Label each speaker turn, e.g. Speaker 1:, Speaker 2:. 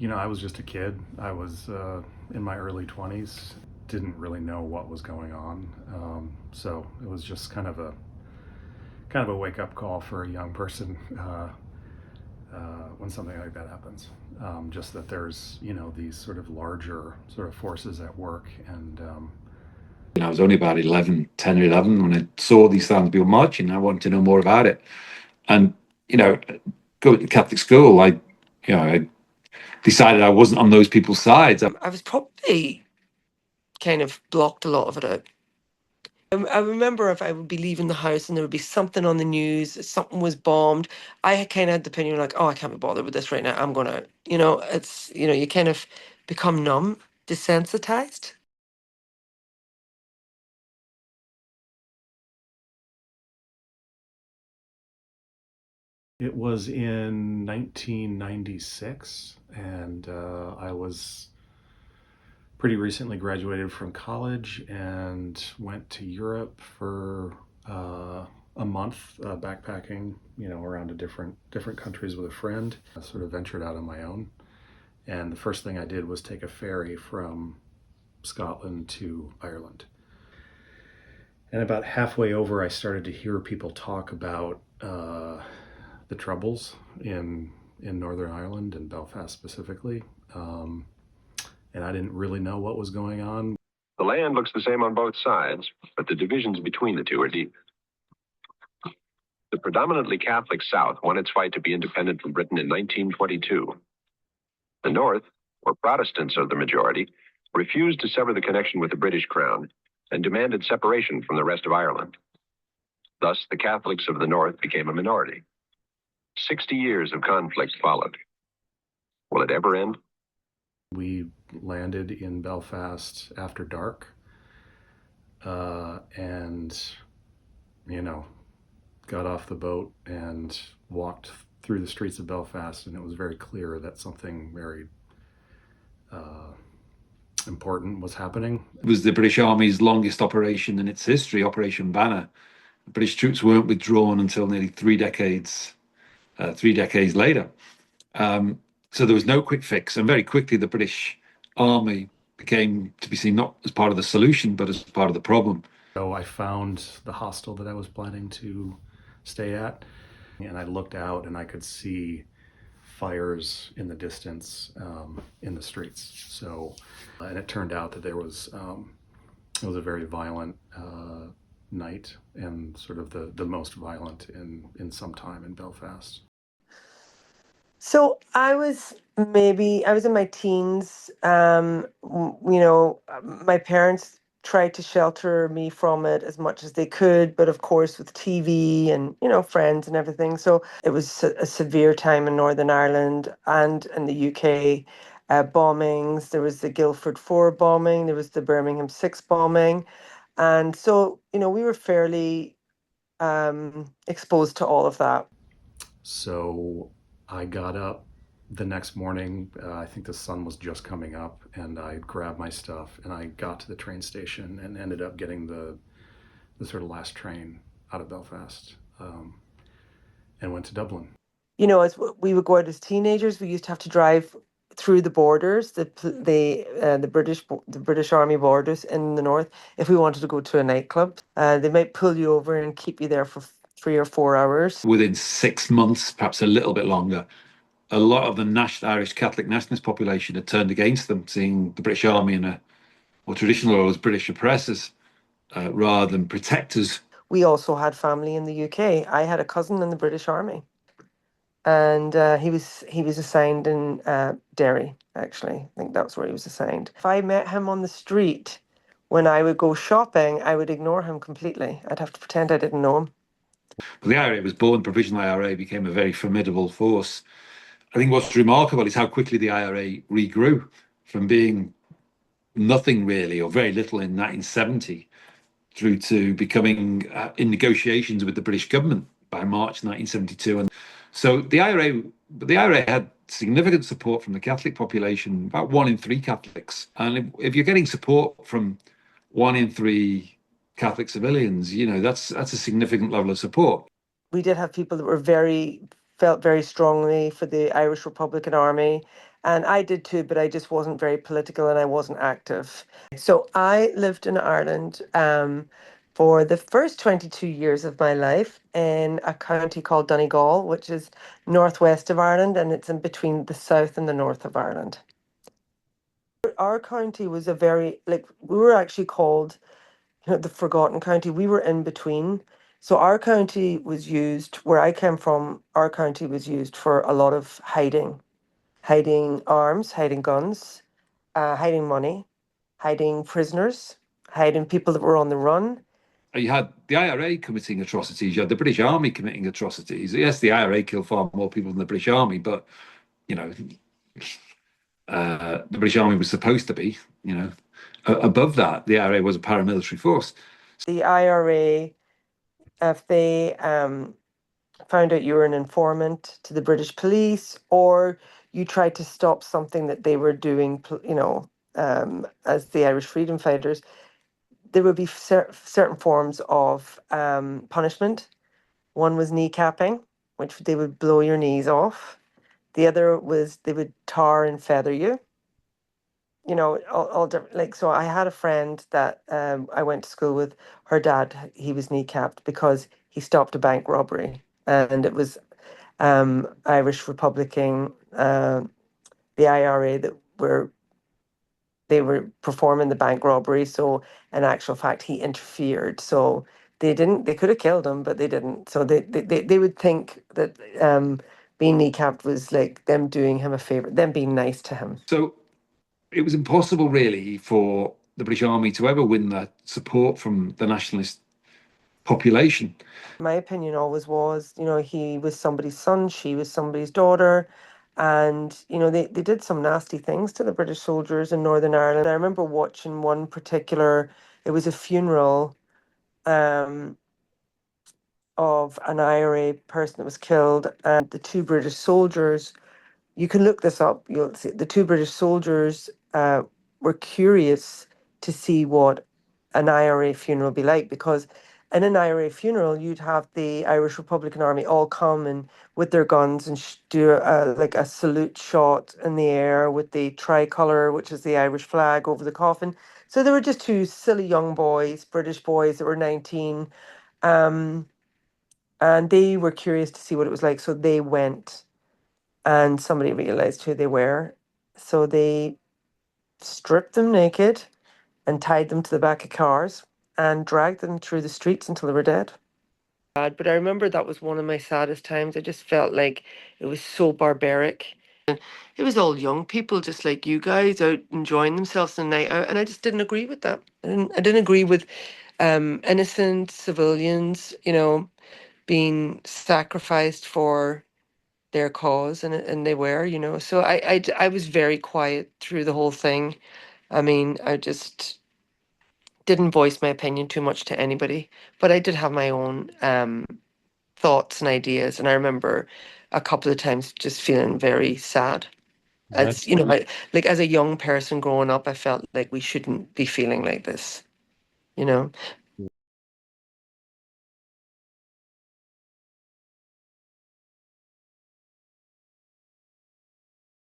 Speaker 1: I was just a kid. I was in my early 20s, didn't really know what was going on. So it was just kind of a wake up call for a young person when something like that happens. Just that there's these sort of larger sort of forces at work, and
Speaker 2: I was only about 11, 10 or 11 when I saw these thousands of people marching. I wanted to know more about it. And, you know, going to Catholic school, I decided I wasn't on those people's sides.
Speaker 3: I was probably kind of blocked a lot of it out. I remember if I would be leaving the house and there would be something on the news, something was bombed, I kind of had the opinion like, oh, I can't be bothered with this right now. I'm going to, you kind of become numb, desensitized.
Speaker 1: it was in 1996, and I was pretty recently graduated from college and went to Europe for a month backpacking, around to different countries with a friend. I sort of ventured out on my own, and the first thing I did was take a ferry from Scotland to Ireland. And about halfway over, I started to hear people talk about the troubles in Northern Ireland and Belfast specifically. And I didn't really know what was going on.
Speaker 4: The land looks the same on both sides, but the divisions between the two are deep. The predominantly Catholic South won its fight to be independent from Britain in 1922. The North, where Protestants are the majority, refused to sever the connection with the British Crown and demanded separation from the rest of Ireland. Thus, the Catholics of the North became a minority. 60 years of conflict followed. Will it ever end?
Speaker 1: We landed in Belfast after dark, and got off the boat and walked through the streets of Belfast, and it was very clear that something very important was happening.
Speaker 2: It was the British Army's longest operation in its history, Operation Banner. The British troops weren't withdrawn until nearly 3 decades later. So there was no quick fix, and very quickly the British Army became to be seen not as part of the solution, but as part of the problem.
Speaker 1: So I found the hostel that I was planning to stay at, and I looked out and I could see fires in the distance in the streets. So, and it turned out that it was a very violent night, and sort of the most violent in some time in Belfast.
Speaker 3: So I was in my teens. My parents tried to shelter me from it as much as they could, but of course with TV and friends and everything. So it was a severe time in Northern Ireland and in the UK. Bombings. There was the Guildford 4 bombing. There was the Birmingham 6 bombing, and so we were fairly exposed to all of that.
Speaker 1: So I got up the next morning. I think the sun was just coming up, and I grabbed my stuff and I got to the train station and ended up getting the sort of last train out of Belfast, and went to Dublin.
Speaker 3: As we would go out as teenagers, we used to have to drive through the borders, the British Army borders in the north. If we wanted to go to a nightclub, they might pull you over and keep you there for 3 or 4 hours.
Speaker 2: Within 6 months, perhaps a little bit longer, a lot of the Irish Catholic nationalist population had turned against them, seeing the British Army in a more traditional role as British oppressors rather than protectors.
Speaker 3: We also had family in the UK. I had a cousin in the British Army, and he was assigned in Derry. Actually, I think that's where he was assigned. If I met him on the street when I would go shopping, I would ignore him completely. I'd have to pretend I didn't know him.
Speaker 2: But the IRA was born. Provisional IRA became a very formidable force. I think what's remarkable is how quickly the IRA regrew from being nothing really, or very little in 1970, through to becoming in negotiations with the British government by March 1972. And so the IRA had significant support from the Catholic population, about 1 in 3 Catholics. And if you're getting support from 1 in 3 Catholic civilians, that's a significant level of support.
Speaker 3: We did have people that felt very strongly for the Irish Republican Army, And I did too, but I just wasn't very political and I wasn't active. So I lived in Ireland for the first 22 years of my life in a county called Donegal, which is northwest of Ireland, and it's in between the south and the north of Ireland. Our county was a very, like, we were actually called, the Forgotten County. We were in between. So our county was used, where I came from, our county was used for a lot of hiding arms, hiding guns, hiding money, hiding prisoners, hiding people that were on the run.
Speaker 2: You had the IRA committing atrocities. You had the British Army committing atrocities. Yes, the IRA killed far more people than the British Army, but you know, the British Army was supposed to be, above that. The IRA was a paramilitary force.
Speaker 3: The IRA, if they found out you were an informant to the British police, or you tried to stop something that they were doing, as the Irish freedom fighters, there would be certain forms of punishment. One was kneecapping, which they would blow your knees off. The other was they would tar and feather you. All different. Like, so I had a friend that I went to school with. Her dad, he was kneecapped because he stopped a bank robbery, and it was Irish Republican, the IRA that they were performing the bank robbery. So in actual fact, he interfered. So they could have killed him, but they didn't. So they would think that being kneecapped was like them doing him a favor, them being nice to him.
Speaker 2: So it was impossible, really, for the British Army to ever win that support from the nationalist population.
Speaker 3: My opinion always was, he was somebody's son, she was somebody's daughter. And, they did some nasty things to the British soldiers in Northern Ireland. I remember watching one particular, it was a funeral of an IRA person that was killed, and the two British soldiers, you can look this up, you'll see the two British soldiers were curious to see what an IRA funeral would be like, because in an IRA funeral, you'd have the Irish Republican Army all come and with their guns and do like a salute shot in the air with the tricolour, which is the Irish flag, over the coffin. So there were just two silly young boys, British boys that were 19, um, and they were curious to see what it was like. So they went, and somebody realized who they were. So they stripped them naked and tied them to the back of cars and dragged them through the streets until they were dead. But I remember that was one of my saddest times. I just felt like it was so barbaric. And it was all young people, just like you guys, out enjoying themselves the night out. And I just didn't agree with that. I didn't agree with innocent civilians, being sacrificed for their cause, and they were, so I was very quiet through the whole thing. I mean, I just didn't voice my opinion too much to anybody, but I did have my own thoughts and ideas, and I remember a couple of times just feeling very sad.
Speaker 2: Right.
Speaker 3: As like as a young person growing up, I felt like we shouldn't be feeling like this, you know.